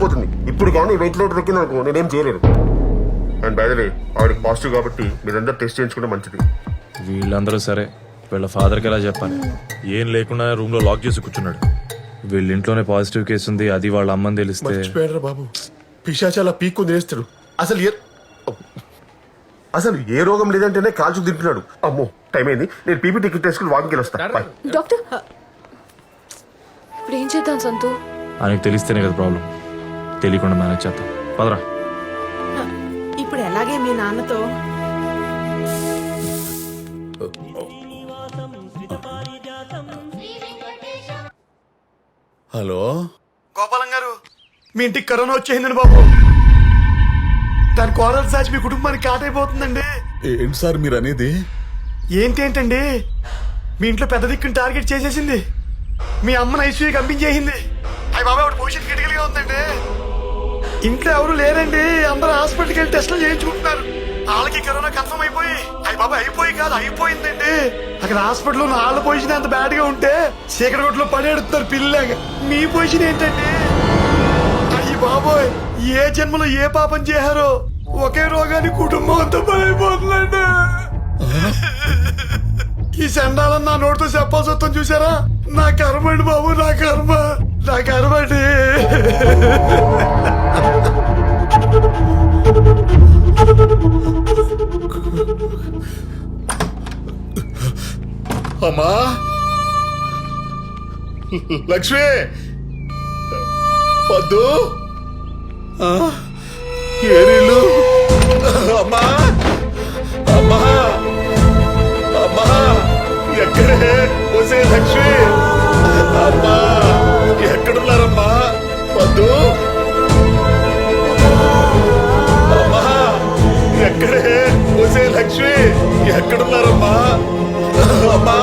పోతుంది. ఇప్పుడు కానీ వెయిట్ లోడ్ ఎక్కింది అనుకో నేనేం చేయలేను. అండ్ బై ద వే ఆవిడకి పాజిటివ్ కాబట్టి మీరందరూ టెస్ట్ చేయించుకుంటే మంచిది. వీళ్ళందరూ సరే, వీళ్ళ ఫాదర్కి ఎలా చెప్పాలి? ఏం లేకుండా రూమ్ లో లాక్ చేసి కూర్చున్నాడు. వీళ్ళ ఇంట్లోనే పాజిటివ్ కేసు ఉంది, అది వాళ్ళ అమ్మని తెలిస్తే. మర్చిపోయారా బాబు, పిశాచాల పీక్కు తినేస్తాడు. అసలు ఏ రోగం లేదంటేనే కాల్చుకు తింటున్నాడు. అమ్మో టైం అయింది, నేను పీపీ టికెట్ వేసుకుని వాకింగ్కి వస్తా. డాక్టర్ ఇప్పుడు ఏం చేద్దాం సంతు? ఆయనకు తెలిస్తేనే కదా ప్రాబ్లం, తెలియకుండా మేనేజ్ చేద్దాం. పదరా. ఇప్పుడు ఎలాగే మీ నాన్నతో హలో గోపాలం గారు, మీ ఇంటికి కరోనా వచ్చేసిందండి బాబు. దాని కోరల్ సాచి మీ కుటుంబానికి కాటైపోతుందండి. ఏంటి సార్ మీరు అనేది? ఏంటండి, మీ ఇంట్లో పెద్ద దిక్కుని టార్గెట్ చేసేసింది. మీ అమ్మని ఐసీయూ పంపించేసింది. అయ్యి బాబాయ్ ఒకటి పొజిషన్ క్రిటికల్ గా ఉందండి. ఇంట్లో ఎవరు లేరండి, అందరూ హాస్పిటల్కి వెళ్ళి టెస్టులు చేయించుకుంటున్నారు. వాళ్ళకి కరోనా కన్ఫర్మ్ అయిపోయి అయ్యి బాబాయ్ అయిపోయిందండి. అక్కడ హాస్పిటల్లో వాళ్ళ పొజిషన్ అంత బ్యాడ్ గా ఉంటే చీకటి కొట్లో పడేడుతున్నారు పిల్లగా. మీ పొజిషన్ ఏంటండి? అయ్యి బాబోయ్, ఏ జన్మలో ఏ పాపం చేశారో ఒకే రోగాన్ని కుటుంబం అంతా పడిపోతుందండి. ఈ సండాలను నా నోటితో చెప్పాల్సి వస్తాం చూసారా? నా కర్మ అండి బాబు, నా కర్మ అండి. అమ్మా లక్ష్మి, వద్దు ఏరీలు. అమ్మా అమ్మా అమ్మా, ఎక్కడే వసే లక్ష్మి? అమ్మా ఎక్కడున్నారమ్మా? వద్దు. అమ్మా ఎక్కడే వసే లక్ష్మి? ఎక్కడున్నారమ్మా? అమ్మా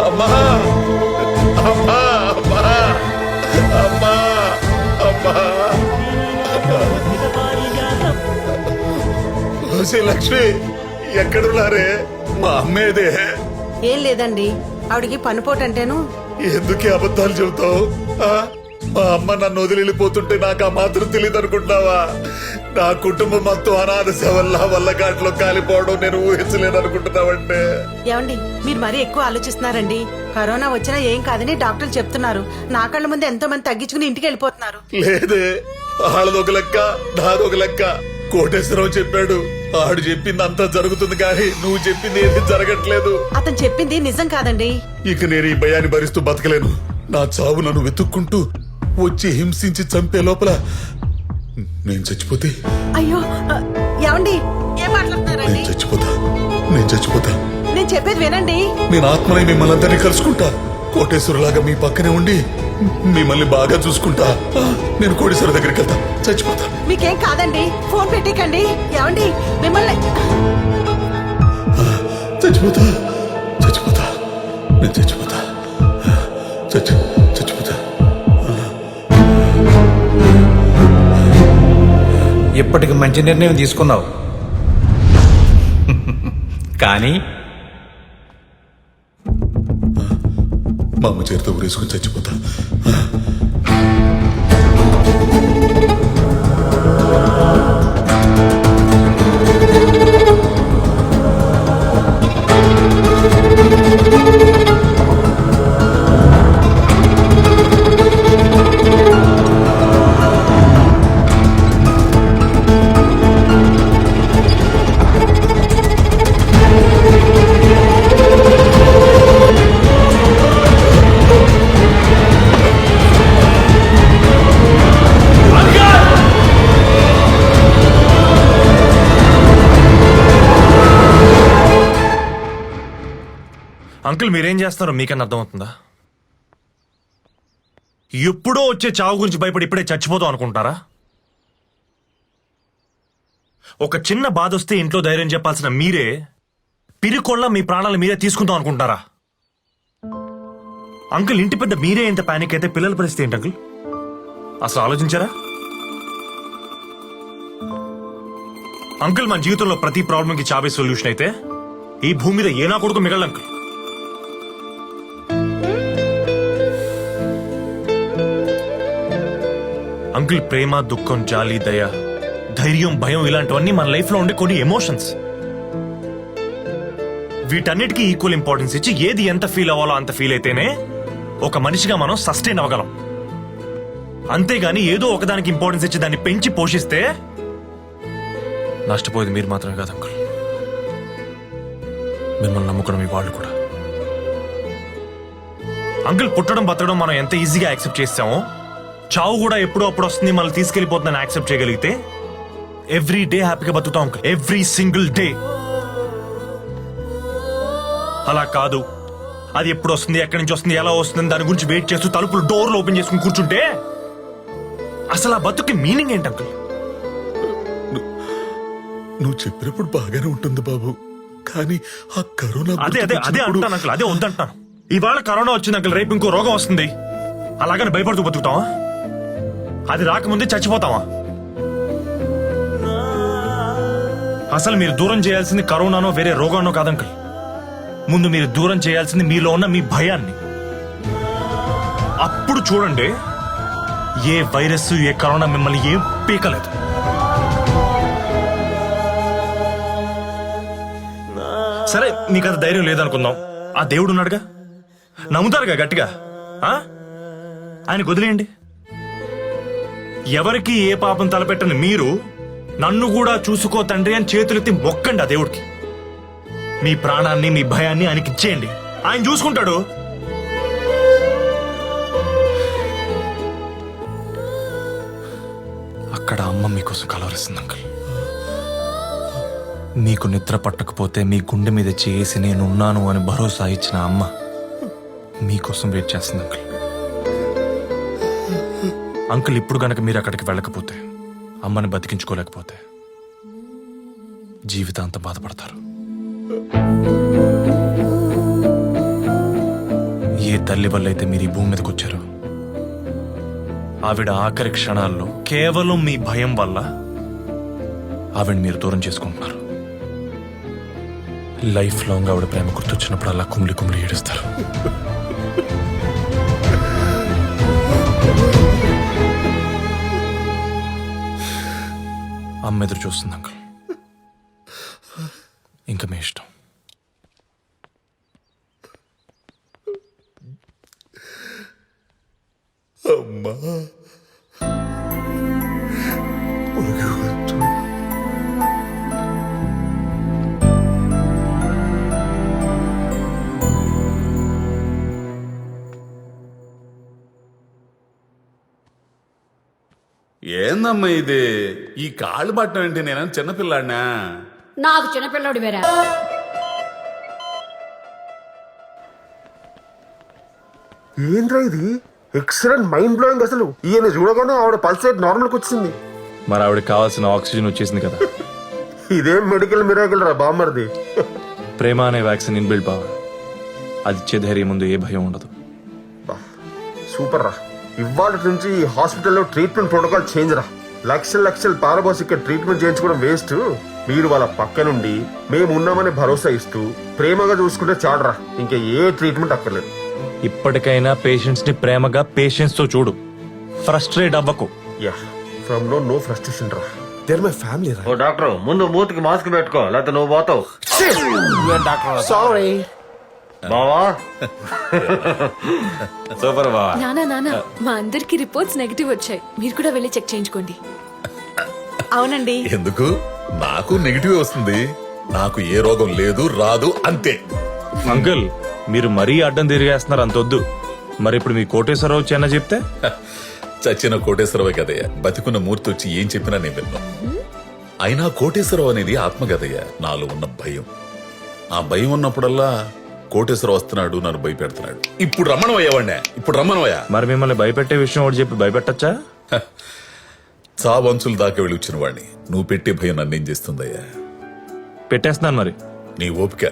అమ్మా అమ్మా అమ్మా అమ్మా అమ్మా వసే లక్ష్మి ఎక్కడున్నారే? మా అమ్మేదే. ఏం లేదండి, ఆవిడికి పనిపోటంటేను. ఎందుకే అబద్ధాలు చెబుతావు? మా అమ్మ నన్ను వదిలిపోతుంటే నాకు ఆ మాత్రం తెలియదు అనుకుంటున్నావా? నా కుటుంబం మొత్తం అనాథ సేవల్లా వల్లగాట్లో కాలిపోవడం నేను ఊహించలేను అనుకుంటున్నావంటే. ఏమండి, మీరు మరీ ఎక్కువ ఆలోచిస్తున్నారండి. కరోనా వచ్చినా ఏం కాదని డాక్టర్లు చెప్తున్నారు. నా కళ్ళ ముందు ఎంతో మంది తగ్గించుకుని ఇంటికి వెళ్ళిపోతున్నారు. లేదే, వాళ్ళదొక లెక్క నాదొక లెక్క. కోటేశ్వరరావు చెప్పాడు, ఆడు చెప్పింది అంతా జరుగుతుంది కానీ నువ్వు చెప్పింది ఏది జరగట్లేదు. అతను చెప్పింది నిజం కాదండి. ఇక నేను ఈ భయాన్ని భరిస్తూ బతకలేను. నా చావు నన్ను వెతుక్కుంటూ వచ్చి హింసించి చంపే లోపల నేను చచ్చిపోతే. అయ్యో ఏమండి, ఏం మాట్లాడుతున్నారండి? నేను చచ్చిపోతా. నేను చెప్పేది వినండి. నేను ఆత్మని మిమ్మల్ని అందరినీ కలుసుకుంటా. కోటేశ్వరులాగా మీ పక్కనే ఉండి మిమ్మల్ని బాగా చూసుకుంటా. నేను కోటేశ్వర దగ్గరికి వెళ్తా. చచ్చిపోతా. మీకేం కాదండి, ఫోన్ పెట్టేకండి. ఏమండి, మిమ్మల్ని చచ్చిపోతా. నేను చచ్చిపోతా. ఇప్పటికి మంచి నిర్ణయం తీసుకున్నావు, కానీ మా అమ్మ చేతితో ఊరేసుకుని చచ్చిపోతా. అంకుల్ మీరేం చేస్తారో మీకన్నా అర్థమవుతుందా? ఎప్పుడో వచ్చే చావు గురించి భయపడి ఇప్పుడే చచ్చిపోతాం అనుకుంటారా? ఒక చిన్న బాధ వస్తే ఇంట్లో ధైర్యం చెప్పాల్సిన మీరే పిరికొళ్ళ మీ ప్రాణాలు మీరే తీసుకుంటాం అనుకుంటారా? అంకుల్ ఇంటి పెద్ద మీరే ఇంత పానిక్ అయితే పిల్లల పరిస్థితి ఏంటి అంకుల్? అసలు ఆలోచించారా? అంకుల్ మన జీవితంలో ప్రతి ప్రాబ్లంకి చావే సొల్యూషన్ అయితే ఈ భూమి మీద ఏ నా కొడుకు మిగలదు అంకుల్. అంకుల్ అంకుల్, ప్రేమ, దుఃఖం, జాలి, దయ, ధైర్యం, భయం ఇలాంటివన్నీ మన లైఫ్ లో ఉండే కొన్ని ఎమోషన్స్. వీటన్నిటికీ ఈక్వల్ ఇంపార్టెన్స్ ఇచ్చి ఏది ఎంత ఫీల్ అవ్వాలో అంత ఫీల్ అయితేనే ఒక మనిషిగా మనం సస్టైన్ అవ్వగలం. అంతేగాని ఏదో ఒకదానికి ఇంపార్టెన్స్ ఇచ్చి దాన్ని పెంచి పోషిస్తే నష్టపోయేది మీరు మాత్రమే కాదు అంకుల్, మిమ్మల్ని నమ్ముకున్న మీ వాళ్ళు కూడా. అంకుల్, పుట్టడం బతకడం మనం ఎంత ఈజీగా యాక్సెప్ట్ చేస్తామో, చావు కూడా ఎప్పుడో అప్పుడు వస్తుంది మనల్ని తీసుకెళ్లిపోతుందని యాక్సెప్ట్ చేయగలిగితే ఎవ్రీ డే హ్యాపీగా బతుకుతాం అంకుల్, ఎవ్రీ సింగిల్ డే. అలా కాదు, అది ఎప్పుడు వస్తుంది, ఎక్కడి నుంచి వస్తుంది, ఎలా వస్తుంది దాని గురించి వెయిట్ చేస్తూ తలుపులు డోర్లు ఓపెన్ చేసుకుని కూర్చుంటే అసలు ఆ బతుకి మీనింగ్ ఏంటి అంకుల్? నువ్వు చెప్పినప్పుడు బాగానే ఉంటుంది బాబు, కానీ ఆ కరోనా అదే అదే అదే అంటాను అంకుల్, అదే వద్దంటాను. ఇవాళ కరోనా వచ్చింది అంకుల్, రేపు ఇంకో రోగం వస్తుంది, అలాగని భయపడుతూ బతుకుతావా? అది రాకముందే చచ్చిపోతావా? అసలు మీరు దూరం చేయాల్సింది కరోనానో వేరే రోగానో కాదంకుల్, ముందు మీరు దూరం చేయాల్సింది మీలో ఉన్న మీ భయాన్ని. అప్పుడు చూడండి, ఏ వైరస్ ఏ కరోనా మిమ్మల్ని ఏం పీకలేదు. సరే, మీకు అది ధైర్యం లేదనుకుందాం, ఆ దేవుడు ఉన్నాడుగా, నమ్ముతారుగా గట్టిగా, ఆయనకు వదిలేయండి. ఎవరికి ఏ పాపం తలపెట్టని మీరు నన్ను కూడా చూసుకో తండ్రి అని చేతులెత్తి మొక్కండి ఆ దేవుడికి. మీ ప్రాణాన్ని మీ భయాన్ని ఆయనకి ఇచ్చేయండి, ఆయన చూసుకుంటాడు. అక్కడ అమ్మ మీకోసం కలవరిస్తుంది అంకుల్. మీకు నిద్ర పట్టకపోతే మీ గుండె మీద చేసి నేనున్నాను అని భరోసా ఇచ్చిన అమ్మ మీకోసం వెయిట్ చేస్తుంది అంకుల్. అంకుల్, ఇప్పుడు గనక మీరు అక్కడికి వెళ్ళకపోతే, అమ్మని బతికించుకోలేకపోతే జీవితాంతం బాధపడతారు. ఏ తల్లి వల్ల అయితే మీరు ఈ భూమి మీదకి వచ్చారో, ఆవిడ ఆఖరి క్షణాల్లో కేవలం మీ భయం వల్ల ఆవిడ మీరు దూరం చేసుకుంటున్నారు. లైఫ్ లాంగ్ ఆవిడ ప్రేమ గుర్తొచ్చినప్పుడు అలా కుమిలి కుమిలి ఏడుస్తారు. అమ్మ ఎదురు చూస్తుంది అంకుల్, ఇంకా మీ ఇష్టం. అమ్మా ఏందమ్మా ఇది? ఈ కాళ్ళు పట్టడం ఏంటి? నేను చిన్నపిల్లాడినా? నాకు చిన్నపిల్లడు వేరా. ఏంద్రా ఇది? Excellent, mind blowing. అసలు ఈయన చూడగానే ఆవిడ పల్స్ రేట్ నార్మల్కి వచ్చింది. మరి ఆవిడకి కావాల్సిన ఆక్సిజన్ వచ్చేసింది కదా. ఇదేం మెడికల్ మిరాకిల్ రా బామ్మర్ది. ప్రేమ అనే వ్యాక్సిన్ ఇన్బిల్డ్ బావ, అది ఇచ్చే ధైర్యం ముందు ఏ భయం ఉండదు. సూపర్ రా. ఇవాళ నుంచి ఈ హాస్పిటల్లో ట్రీట్మెంట్ ప్రోటోకాల్ చేంజ్ రా. లక్షలు లక్షలు పారబోసి ఇక్కడ ట్రీట్మెంట్ చేయించుకోవడం వేస్ట్. మీరు వాళ్ళ పక్క నుండి మేము ఉన్నామని భరోసా ఇస్తూ ప్రేమగా చూసుకుంటే చాడరా, ఇంకా ఏ ట్రీట్మెంట్ అక్కర్లేదు. ఇప్పటికైనా పేషెంట్స్ ని ప్రేమగా పేషెన్స్ తో చూడు, ఫ్రస్ట్రేట్ అవ్వకు. యా, ఫ్రమ్ నో ఫ్రస్ట్రేషన్ రా. దేర్ మై ఫ్యామిలీ రా. ఓ డాక్టర్, ముందు మూతికి మాస్క్ పెట్టుకో, లేకపోతే నువ్వు పోతావు. సారీ బావా. సూపర్ బావా. నానా మా అందరికి రిపోర్ట్స్ నెగటివ్ వచ్చాయి, మీరు కూడా వెళ్ళి చెక్ చేయించుకోండి. అవునండి. ఎందుకు? నాకు నెగిటివ్ వస్తుంది, నాకు ఏ రోగం లేదు, రాదు, అంతే. అంకుల్, మీరు మరీ అడ్డం తిరిగేస్తున్నారు, అంతొద్దు. మరి ఇప్పుడు మీ కోటేశ్వరరావు చెన్న చెప్తే? చచ్చిన కోటేశ్వరవే కదయ్యా, బతికున్న మూర్తి వచ్చి ఏం చెప్పినా నేను విన్నా. అయినా కోటేశ్వరరావు అనేది ఆత్మ కదయ్యా, నాలో ఉన్న భయం. ఆ భయం ఉన్నప్పుడల్లా కోటేశ్వరరావు వస్తున్నాడు, నన్ను భయపెడుతున్నాడు. ఇప్పుడు రమ్మనవయ్యావాడినా, ఇప్పుడు రమ్మనవయ్యా. మరి మిమ్మల్ని భయపెట్టే విషయం ఒకటి చెప్పి భయపెట్టచ్చా? చావంచులు దాకా వెళ్ళి వచ్చిన వాడిని నువ్వు పెట్టే భయం నన్నేం చేస్తుందయ్యా? పెట్టేస్తున్నాను మరి. నీ ఓపిక.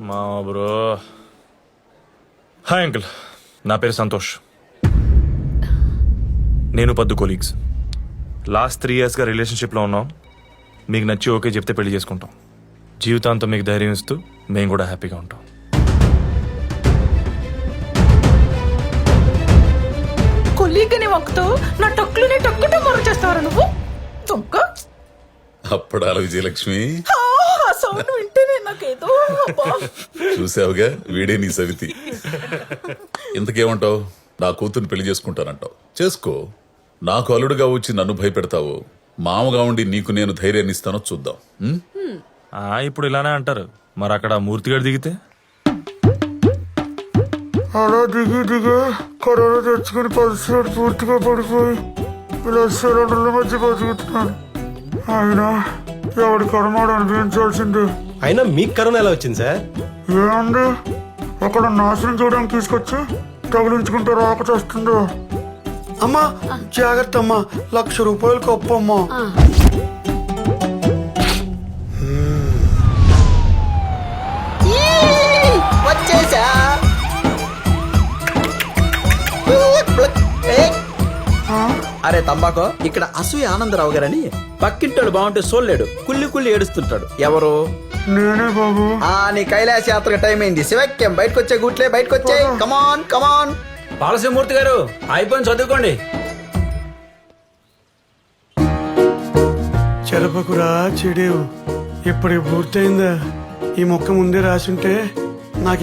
మా బ్రో. హాయ్ అంకుల్, నా పేరు సంతోష్. నేను పద్దు కొలీగ్స్. లాస్ట్ 3 yearsగా రిలేషన్షిప్లో ఉన్నాం. మీకు నచ్చి ఓకే చెప్తే పెళ్లి చేసుకుంటాం. జీవితాంతం మీకు ధైర్యం ఇస్తూ మేము కూడా హ్యాపీగా ఉంటాం. తెలియకని వంకుతూ నా టొక్కులునే టొక్కుటూ మొర చేస్తావరా నువ్వు దొంగ. అప్పడాల విజయలక్ష్మి ఆ సౌండ్ వింటేనే నాకేదో అబ్బా. చూసావుగా వీడే నీ సవితి. ఇంతకేమంటావు? నా కూతుర్ని పెళ్లి చేసుకుంటానంటావు, చేసుకో. నాకు అల్లుడుగా వచ్చి నన్ను భయపెడతావు, మామగా ఉండి నీకు నేను ధైర్యాన్ని ఇస్తానో చూద్దాం. ఉం? ఇప్పుడు ఇలానే అంటారు, మరి అక్కడ మూర్తిగాడు దిగితే అలా దిగి కరోనా తెచ్చుకుని పరిస్థితి పూర్తిగా పడిపోయి ఇలా సిలిండర్ల మధ్య బతుకుతున్నాను. అయినా ఎవడి కర్మాడు అనిపించాల్సిందే. అయినా మీకు కరోనా ఎలా వచ్చింది సార్? ఏముంది, అక్కడ నాశనం చేయడానికి తీసుకొచ్చి తగిలించుకుంటే రాక చేస్తుందో. అమ్మా జాగ్రత్త అమ్మా, 1,00,000 రూపాయలు కప్పు అమ్మా. వచ్చేసా. అరే తంబాకో, ఇక్కడ అసూయ ఆనందరావు గారని పక్కింటోడు బాగుంటే సోల్లేడు కుళ్ళి కుళ్ళి ఏడుస్తుంటాడు. ఎవరు? నేనే బాబు. నీ కైలాస యాత్రకు టైం అయింది. శివక్యం బయటకు వచ్చే గుట్లే, బయటకు వచ్చే. కమాన్ కమాన్. పాలసింహమూర్తి గారు అయిపోయింది, చదువుకోండి. చెరపకురా చెడేవు, ఇప్పటికి పూర్తయిందా? ఈ మొక్క ముందే రాసుంటే